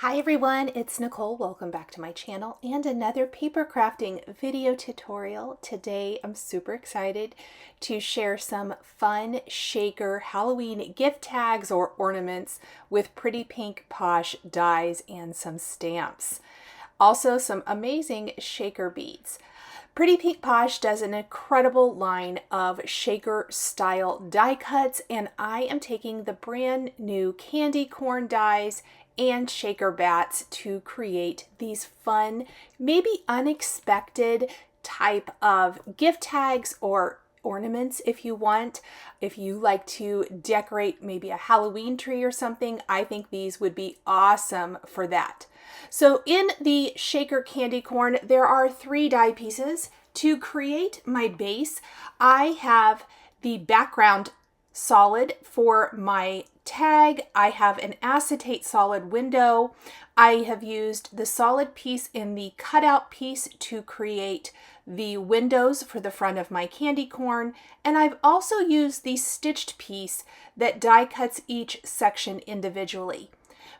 Hi everyone, it's Nicole. Welcome back to my channel and another paper crafting video tutorial. Today I'm super excited to share some fun shaker Halloween gift tags or ornaments with pretty pink Posh dies and some stamps. Also some amazing shaker beads. Pretty Pink Posh does an incredible line of shaker style die cuts, and I am taking the brand new candy corn dies and shaker bats to create these fun, maybe unexpected type of gift tags or ornaments if you want. If you like to decorate maybe a Halloween tree or something, I think these would be awesome for that. So in the shaker candy corn, there are 3 die pieces. To create my base, I have the background solid for my tag. I have an acetate solid window. I have used the solid piece in the cutout piece to create the windows for the front of my candy corn, and I've also used the stitched piece that die cuts each section individually.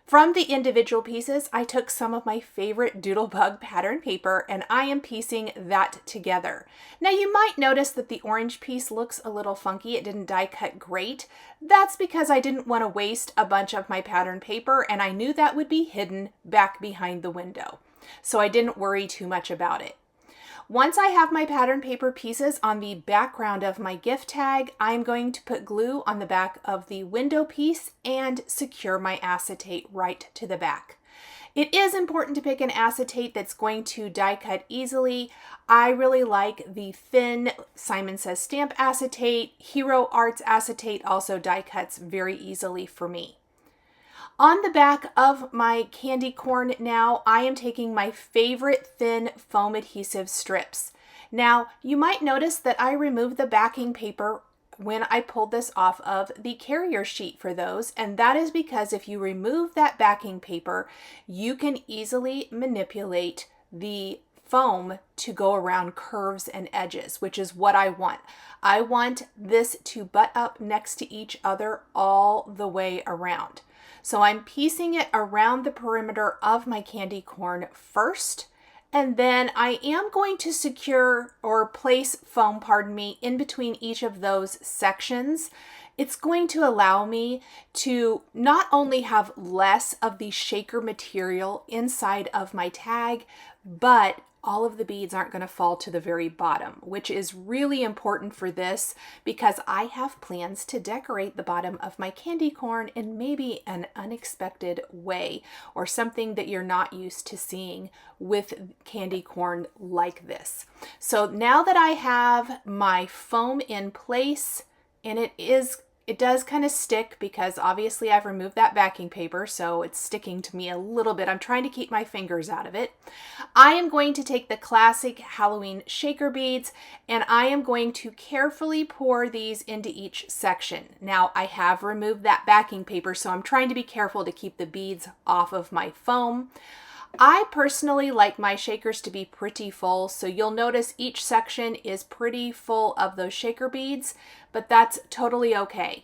From the individual pieces, I took some of my favorite Doodlebug pattern paper and I am piecing that together. Now you might notice that the orange piece looks a little funky. It didn't die cut great. That's because I didn't want to waste a bunch of my pattern paper and I knew that would be hidden back behind the window. So I didn't worry too much about it. Once I have my pattern paper pieces on the background of my gift tag, I'm going to put glue on the back of the window piece and secure my acetate right to the back. It is important to pick an acetate that's going to die cut easily. I really like the thin Simon Says Stamp acetate. Hero Arts acetate also die cuts very easily for me. On the back of my candy corn now, I am taking my favorite thin foam adhesive strips. Now, you might notice that I removed the backing paper when I pulled this off of the carrier sheet for those, and that is because if you remove that backing paper, you can easily manipulate the foam to go around curves and edges, which is what I want. I want this to butt up next to each other all the way around. So I'm piecing it around the perimeter of my candy corn first, and then I am going to secure or place foam, in between each of those sections. It's going to allow me to not only have less of the shaker material inside of my tag, but all of the beads aren't going to fall to the very bottom, which is really important for this because I have plans to decorate the bottom of my candy corn in maybe an unexpected way or something that you're not used to seeing with candy corn like this. So now that I have my foam in place, and it does kind of stick because obviously I've removed that backing paper, so it's sticking to me a little bit. I'm trying to keep my fingers out of it. I am going to take the classic Halloween shaker beads and I am going to carefully pour these into each section. Now I have removed that backing paper, so I'm trying to be careful to keep the beads off of my foam. I personally like my shakers to be pretty full, so you'll notice each section is pretty full of those shaker beads, but that's totally okay.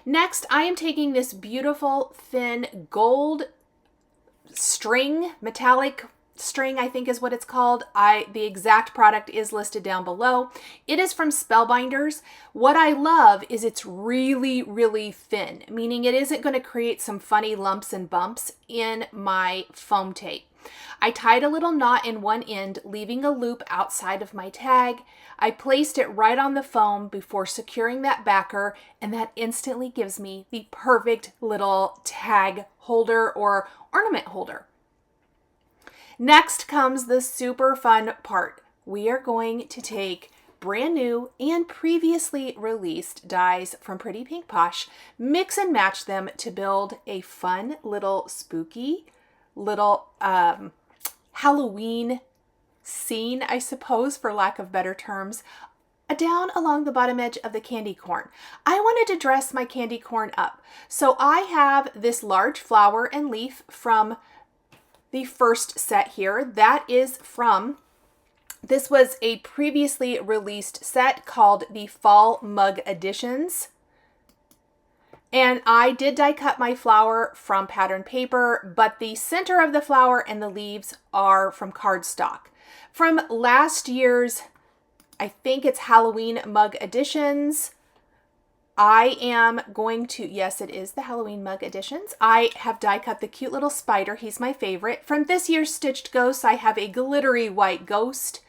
Next, I am taking this beautiful thin gold string, metallic string, I think is what it's called. The exact product is listed down below. It is from Spellbinders. What I love is it's really, really thin, meaning it isn't going to create some funny lumps and bumps in my foam tape. I tied a little knot in one end, leaving a loop outside of my tag. I placed it right on the foam before securing that backer, and that instantly gives me the perfect little tag holder or ornament holder. Next comes the super fun part. We are going to take brand new and previously released dies from Pretty Pink Posh, mix and match them to build a fun little spooky little Halloween scene, I suppose, for lack of better terms, down along the bottom edge of the candy corn. I wanted to dress my candy corn up. So I have this large flower and leaf from the first set here. That is from, this was a previously released set called the Fall Mug Editions. And I did die cut my flower from pattern paper, but the center of the flower and the leaves are from cardstock. From last year's, I think it's Halloween mug editions, I am going to, yes, it is the Halloween mug editions. I have die cut the cute little spider. He's my favorite. From this year's Stitched Ghosts, I have a glittery white ghost.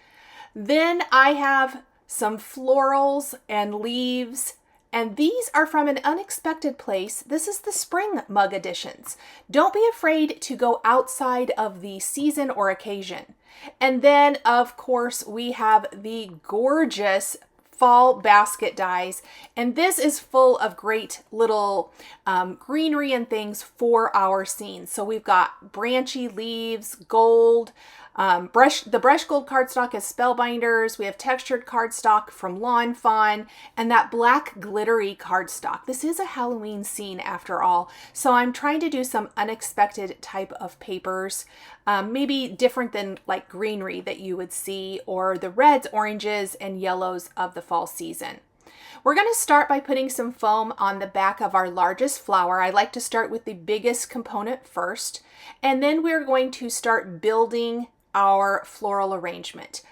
Then I have some florals and leaves, and these are from an unexpected place. This is the spring mug editions. Don't be afraid to go outside of the season or occasion. And then, of course, we have the gorgeous fall basket dies, and this is full of great little greenery and things for our scenes. So we've got branchy leaves, gold, the brush gold cardstock is Spellbinders. We have textured cardstock from Lawn Fawn, and that black glittery cardstock. This is a Halloween scene after all, so I'm trying to do some unexpected type of papers, maybe different than like greenery that you would see, or the reds, oranges, and yellows of the fall season. We're going to start by putting some foam on the back of our largest flower. I like to start with the biggest component first, and then we're going to start building our floral arrangement.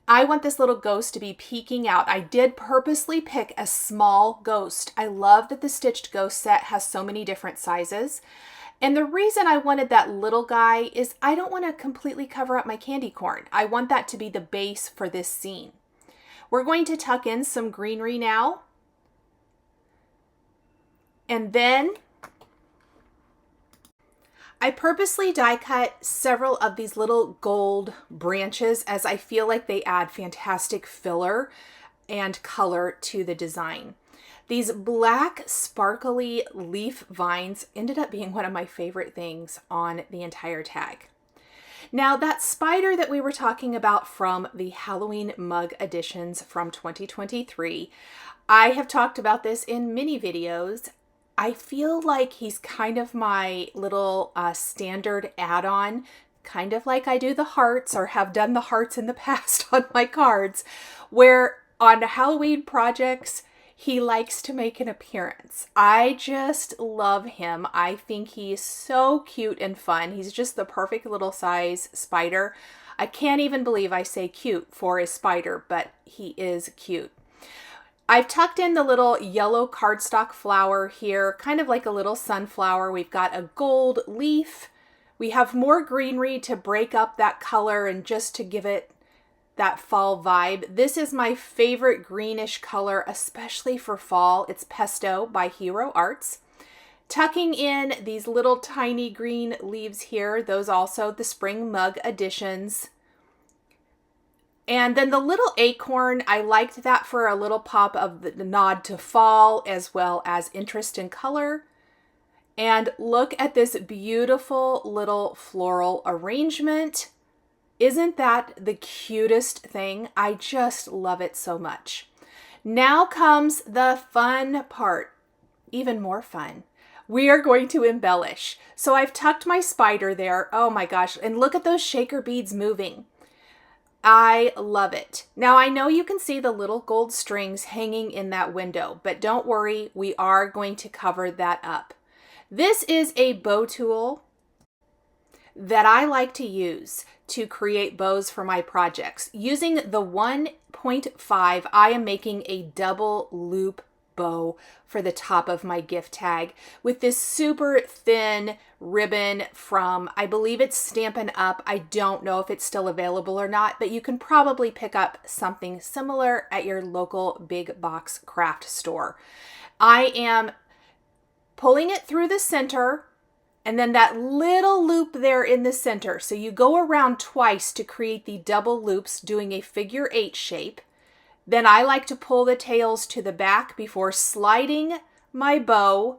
I want this little ghost to be peeking out. I did purposely pick a small ghost. I love that the Stitched Ghost set has so many different sizes. And the reason I wanted that little guy is I don't want to completely cover up my candy corn. I want that to be the base for this scene. We're going to tuck in some greenery now. And then I purposely die cut several of these little gold branches as I feel like they add fantastic filler and color to the design. These black sparkly leaf vines ended up being one of my favorite things on the entire tag. Now that spider that we were talking about from the Halloween mug editions from 2023, I have talked about this in many videos. I feel like he's kind of my little standard add-on, kind of like I do the hearts or have done the hearts in the past on my cards, where on Halloween projects, he likes to make an appearance. I just love him. I think he's so cute and fun. He's just the perfect little size spider. I can't even believe I say cute for a spider, but he is cute. I've tucked in the little yellow cardstock flower here, kind of like a little sunflower. We've got a gold leaf. We have more greenery to break up that color and just to give it that fall vibe. This is my favorite greenish color, especially for fall. It's Pesto by Hero Arts. Tucking in these little tiny green leaves here, those also the spring mug editions. And then the little acorn, I liked that for a little pop of the nod to fall as well as interest in color. And look at this beautiful little floral arrangement. Isn't that the cutest thing? I just love it so much. Now comes the fun part, even more fun. We are going to embellish. So I've tucked my spider there. Oh my gosh, and look at those shaker beads moving. I love it. Now I know you can see the little gold strings hanging in that window, but don't worry, we are going to cover that up. This is a bow tool that I like to use to create bows for my projects. Using the 1.5, I am making a double loop bow for the top of my gift tag with this super thin ribbon from, I believe it's Stampin' Up. I don't know if it's still available or not, but you can probably pick up something similar at your local big box craft store. I am pulling it through the center and then that little loop there in the center. So you go around twice to create the double loops, doing a figure 8 shape. Then I like to pull the tails to the back before sliding my bow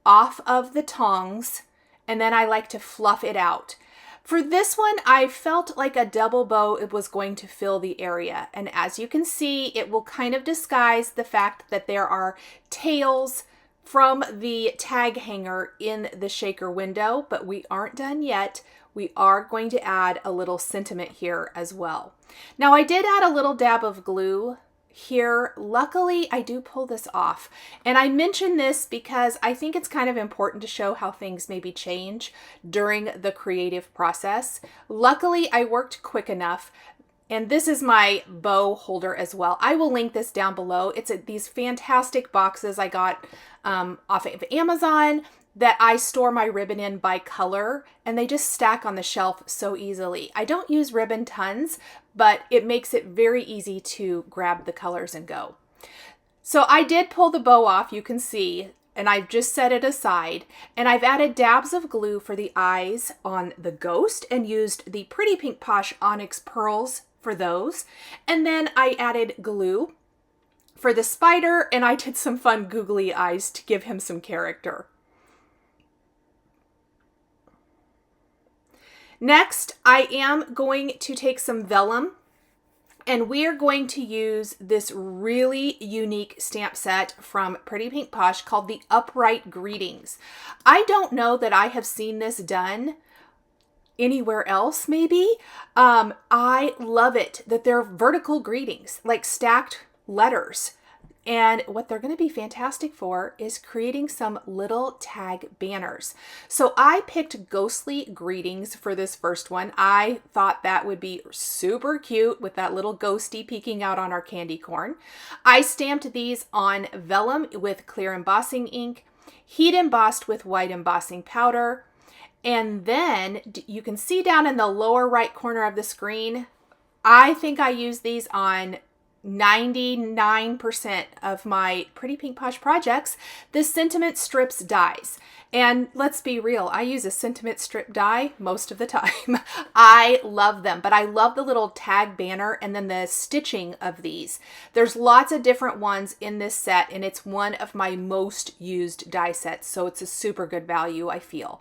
off of the tongs, and then I like to fluff it out. For this one, I felt like a double bow it was going to fill the area, and as you can see, it will kind of disguise the fact that there are tails from the tag hanger in the shaker window, but we aren't done yet. We are going to add a little sentiment here as well. Now I did add a little dab of glue here. Luckily, I do pull this off. And I mention this because I think it's kind of important to show how things maybe change during the creative process. Luckily, I worked quick enough. And this is my bow holder as well. I will link this down below. It's these fantastic boxes I got off of Amazon that I store my ribbon in by color, and they just stack on the shelf so easily. I don't use ribbon tons, but it makes it very easy to grab the colors and go. So I did pull the bow off, you can see, and I've just set it aside, and I've added dabs of glue for the eyes on the ghost and used the Pretty Pink Posh Onyx pearls for those. And then I added glue for the spider, and I did some fun googly eyes to give him some character. Next, I am going to take some vellum, and we are going to use this really unique stamp set from Pretty Pink Posh called the Upright Greetings. I don't know that I have seen this done anywhere else, maybe. I love it that they're vertical greetings, like stacked letters. And what they're going to be fantastic for is creating some little tag banners. So I picked ghostly greetings for this first one. I thought that would be super cute with that little ghosty peeking out on our candy corn. I stamped these on vellum with clear embossing ink, heat embossed with white embossing powder. And then you can see down in the lower right corner of the screen, I think I used these on 99% of my Pretty Pink Posh projects, the sentiment strips dies. And let's be real, I use a sentiment strip die most of the time. I love them, but I love the little tag banner and then the stitching of these. There's lots of different ones in this set, and it's one of my most used die sets, so it's a super good value, I feel.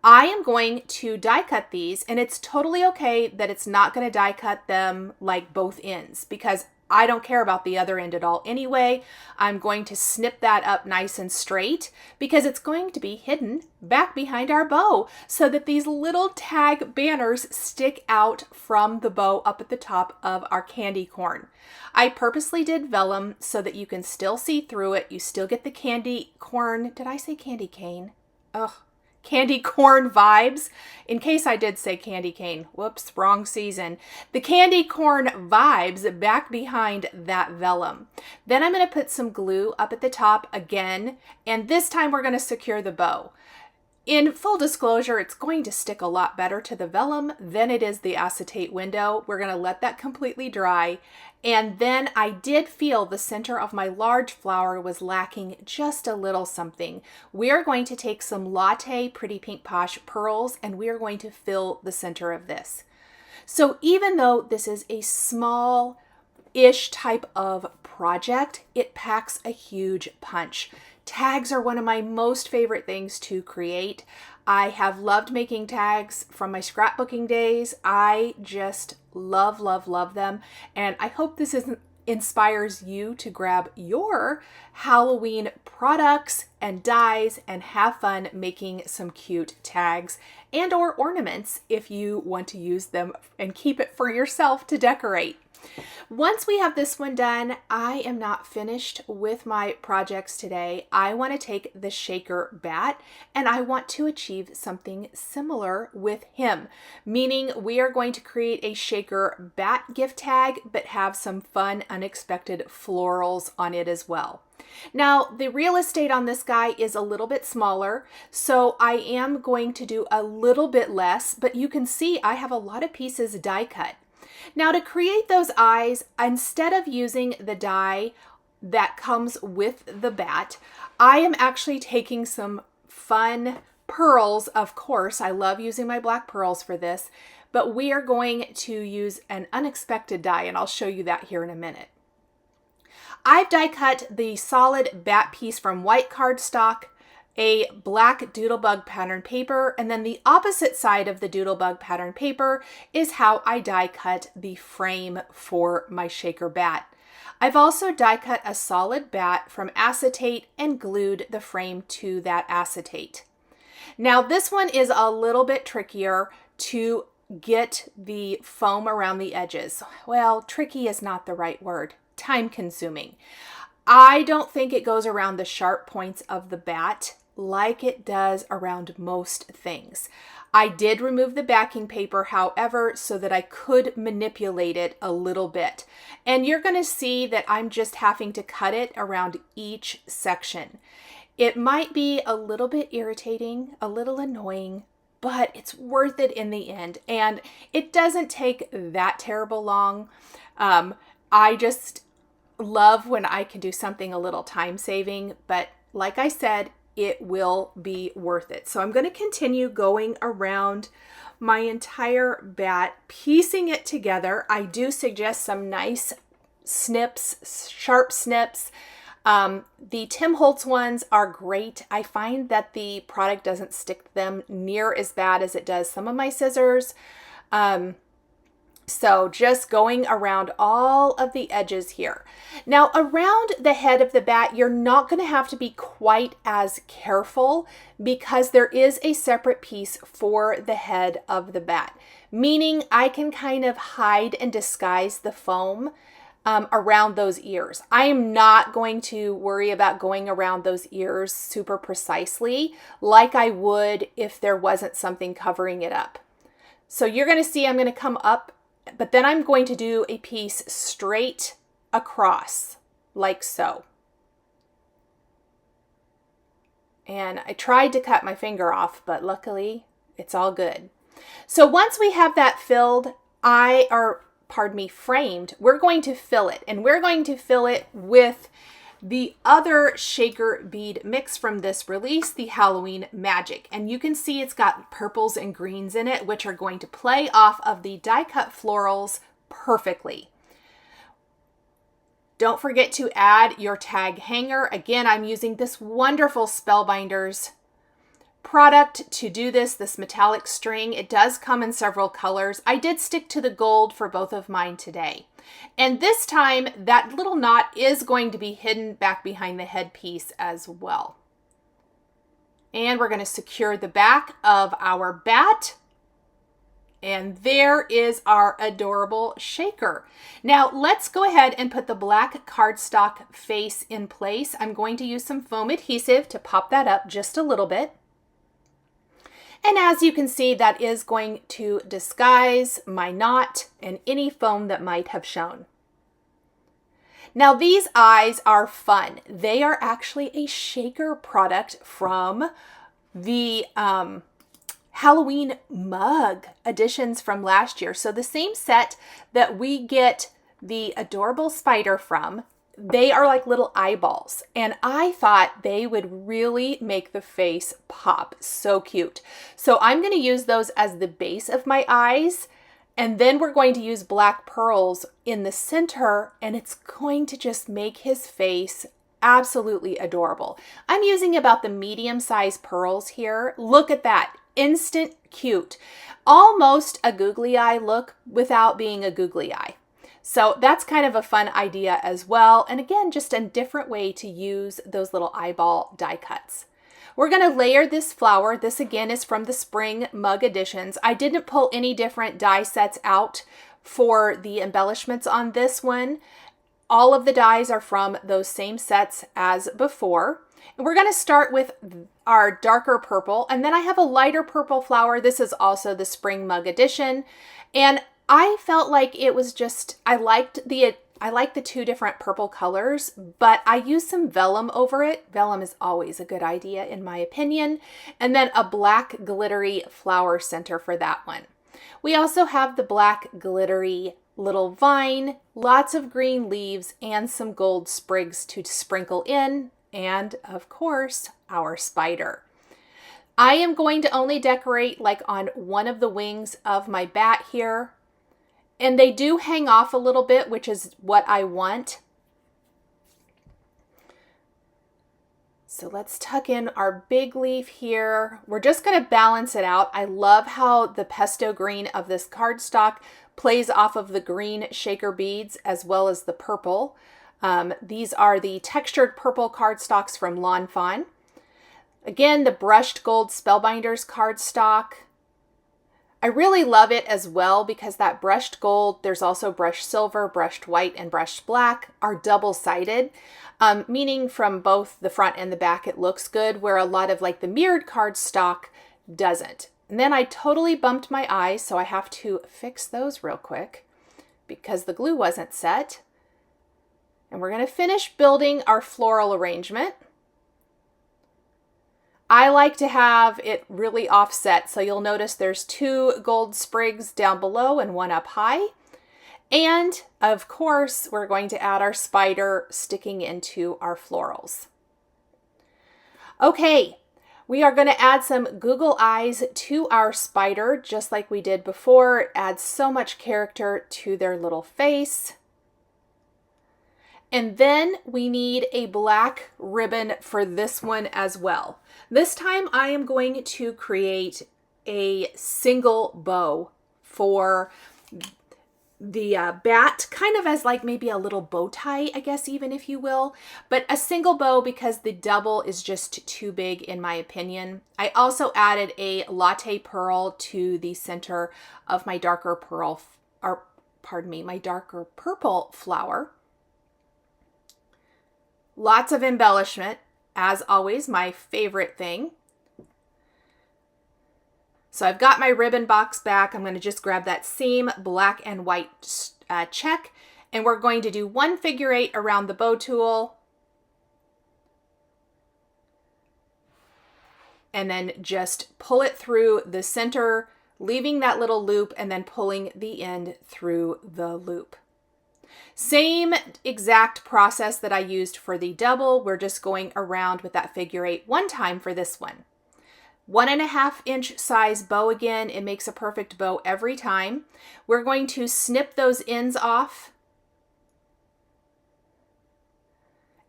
I am going to die cut these, and it's totally okay that it's not going to die cut them like both ends, because I don't care about the other end at all anyway. I'm going to snip that up nice and straight because it's going to be hidden back behind our bow so that these little tag banners stick out from the bow up at the top of our candy corn. I purposely did vellum so that you can still see through it. You still get the candy corn. Did I say candy cane? Ugh. Candy corn vibes. In case I did say candy cane, whoops, wrong season. The candy corn vibes back behind that vellum. Then I'm going to put some glue up at the top again, and this time we're going to secure the bow. In full disclosure, it's going to stick a lot better to the vellum than it is the acetate window. We're going to let that completely dry. And then I did feel the center of my large flower was lacking just a little something. We are going to take some Latte Pretty Pink Posh pearls, and we are going to fill the center of this. So even though this is a small-ish type of project, it packs a huge punch. Tags are one of my most favorite things to create. I have loved making tags from my scrapbooking days. I just love, love, love them. And I hope this inspires you to grab your Halloween products and dies and have fun making some cute tags and or ornaments if you want to use them and keep it for yourself to decorate. Once we have this one done, I am not finished with my projects today. I want to take the shaker bat and I want to achieve something similar with him, meaning we are going to create a shaker bat gift tag, but have some fun, unexpected florals on it as well. Now, the real estate on this guy is a little bit smaller, so I am going to do a little bit less, but you can see I have a lot of pieces die cut. Now to create those eyes, instead of using the die that comes with the bat, I am actually taking some fun pearls. Of course, I love using my black pearls for this, but we are going to use an unexpected die, and I'll show you that here in a minute. I've die cut the solid bat piece from white cardstock, a black doodlebug pattern paper, and then the opposite side of the doodlebug pattern paper is how I die cut the frame for my shaker bat. I've also die cut a solid bat from acetate and glued the frame to that acetate. Now this one is a little bit trickier to get the foam around the edges. Well, tricky is not the right word. time consuming. I don't think it goes around the sharp points of the bat like it does around most things. I did remove the backing paper, however, so that I could manipulate it a little bit. And you're going to see that I'm just having to cut it around each section. It might be a little bit irritating, a little annoying, but it's worth it in the end. And it doesn't take that terrible long. I just love when I can do something a little time saving, but like I said, it will be worth it. So I'm going to continue going around my entire bat, piecing it together. I do suggest some nice snips, sharp snips. The Tim Holtz ones are great. I find that the product doesn't stick to them near as bad as it does some of my scissors. So just going around all of the edges here. Now around the head of the bat, you're not going to have to be quite as careful because there is a separate piece for the head of the bat, meaning I can kind of hide and disguise the foam around those ears. I am not going to worry about going around those ears super precisely like I would if there wasn't something covering it up. So you're going to see I'm going to come up, but then I'm going to do a piece straight across like so. And I tried to cut my finger off, but luckily it's all good. So once we have that filled, framed, we're going to fill it, and we're going to fill it with the other shaker bead mix from this release, the Halloween Magic. And you can see it's got purples and greens in it, which are going to play off of the die cut florals perfectly. Don't forget to add your tag hanger. Again, I'm using this wonderful Spellbinders product to do this metallic string. It does come in several colors. I did stick to the gold for both of mine today. And this time that little knot is going to be hidden back behind the headpiece as well. And we're going to secure the back of our bat. And there is our adorable shaker. Now let's go ahead and put the black cardstock face in place. I'm going to use some foam adhesive to pop that up just a little bit. And as you can see, that is going to disguise my knot and any foam that might have shown. Now these eyes are fun. They are actually a shaker product from the Halloween mug editions from last year. So the same set that we get the adorable spider from, they are like little eyeballs, and I thought they would really make the face pop. So cute. So I'm going to use those as the base of my eyes, and then we're going to use black pearls in the center, and it's going to just make his face absolutely adorable. I'm using about the medium-sized pearls here. Look at that. Instant cute. Almost a googly eye look without being a googly eye. So that's kind of a fun idea as well. And again, just a different way to use those little eyeball die cuts. We're going to layer this flower. This again is from the spring mug editions. I didn't pull any different die sets out for the embellishments on this one. All of the dies are from those same sets as before. And we're going to start with our darker purple, and then I have a lighter purple flower. This is also the spring mug edition. And I felt like it was just, I liked the two different purple colors, but I used some vellum over it. Vellum is always a good idea in my opinion. And then a black glittery flower center for that one. We also have the black glittery little vine, lots of green leaves, and some gold sprigs to sprinkle in, and of course, our spider. I am going to only decorate like on one of the wings of my bat here. And they do hang off a little bit, which is what I want. So let's tuck in our big leaf here. We're just going to balance it out. I love how the pesto green of this cardstock plays off of the green shaker beads as well as the purple. These are the textured purple cardstocks from Lawn Fawn. Again, the brushed gold Spellbinders cardstock. I really love it as well because that brushed gold, there's also brushed silver, brushed white, and brushed black are double-sided, meaning from both the front and the back it looks good, where a lot of like the mirrored cardstock doesn't. And then I totally bumped my eyes, so I have to fix those real quick because the glue wasn't set. And we're going to finish building our floral arrangement. I like to have it really offset, so you'll notice there's 2 gold sprigs down below and 1 up high. And of course, we're going to add our spider sticking into our florals. Okay, we are going to add some Google eyes to our spider, just like we did before. It adds so much character to their little face. And then we need a black ribbon for this one as well. This time I am going to create a single bow for the bat, kind of as like maybe a little bow tie, I guess, even if you will, but a single bow because the double is just too big in my opinion. I also added a latte pearl to the center of my darker pearl, or pardon me, my darker purple flower. Lots of embellishment, as always, my favorite thing. So I've got my ribbon box back. I'm going to just grab that same black and white check, and we're going to do 1 figure 8 around the bow tool. And then just pull it through the center, leaving that little loop, and then pulling the end through the loop. Same exact process that I used for the double. We're just going around with that figure 8 one time for this one. 1.5 inch size bow again. It makes a perfect bow every time. We're going to snip those ends off.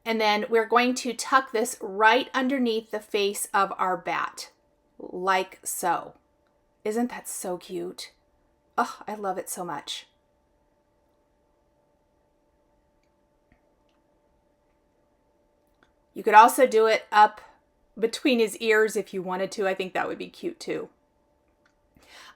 And then we're going to tuck this right underneath the face of our bat, like so. Isn't that so cute? Oh, I love it so much. You could also do it up between his ears if you wanted to. I think that would be cute too.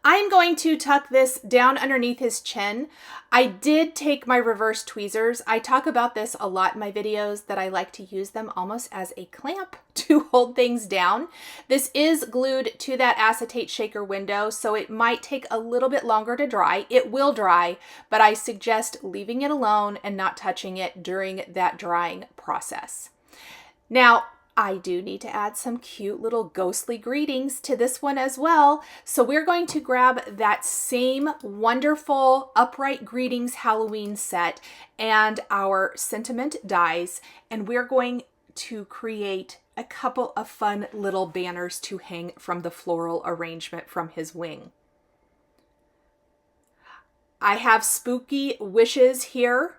I'm going to tuck this down underneath his chin. I did take my reverse tweezers. I talk about this a lot in my videos that I like to use them almost as a clamp to hold things down. This is glued to that acetate shaker window, so it might take a little bit longer to dry. It will dry, but I suggest leaving it alone and not touching it during that drying process. Now, I do need to add some cute little ghostly greetings to this one as well. So we're going to grab that same wonderful upright greetings Halloween set and our sentiment dies, and we're going to create a couple of fun little banners to hang from the floral arrangement from his wing. I have spooky wishes here.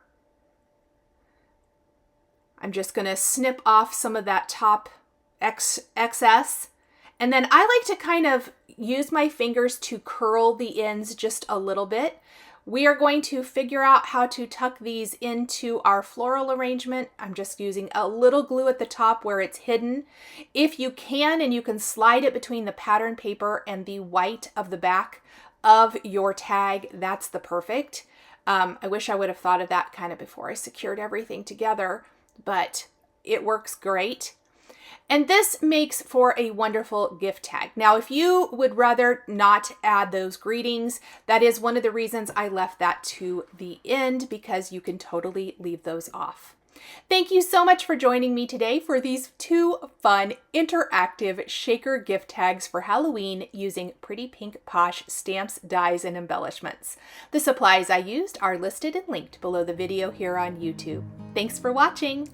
I'm just going to snip off some of that top excess. And then I like to kind of use my fingers to curl the ends just a little bit. We are going to figure out how to tuck these into our floral arrangement. I'm just using a little glue at the top where it's hidden. If you can, and you can slide it between the pattern paper and the white of the back of your tag, that's the perfect. I wish I would have thought of that kind of before I secured everything together, but it works great. And this makes for a wonderful gift tag. Now, if you would rather not add those greetings, that is one of the reasons I left that to the end, because you can totally leave those off. Thank you so much for joining me today for these 2 fun interactive shaker gift tags for Halloween using Pretty Pink Posh stamps, dies, and embellishments. The supplies I used are listed and linked below the video here on YouTube. Thanks for watching!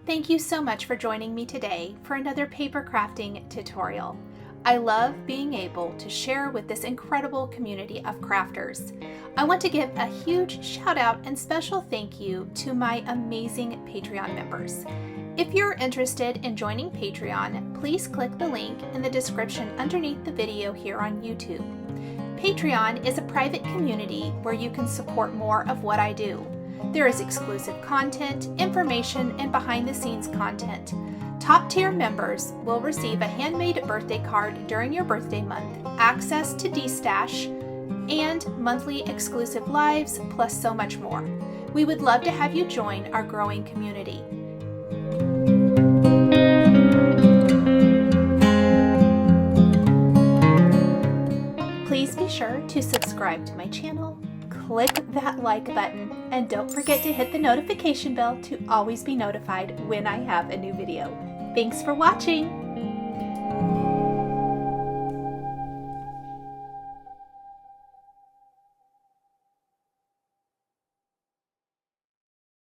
Thank you so much for joining me today for another paper crafting tutorial. I love being able to share with this incredible community of crafters. I want to give a huge shout out and special thank you to my amazing Patreon members. If you're interested in joining Patreon, please click the link in the description underneath the video here on YouTube. Patreon is a private community where you can support more of what I do. There is exclusive content, information, and behind-the-scenes content. Top tier members will receive a handmade birthday card during your birthday month, access to D-Stash, and monthly exclusive lives, plus so much more. We would love to have you join our growing community. Please be sure to subscribe to my channel, click that like button, and don't forget to hit the notification bell to always be notified when I have a new video. Thanks for watching!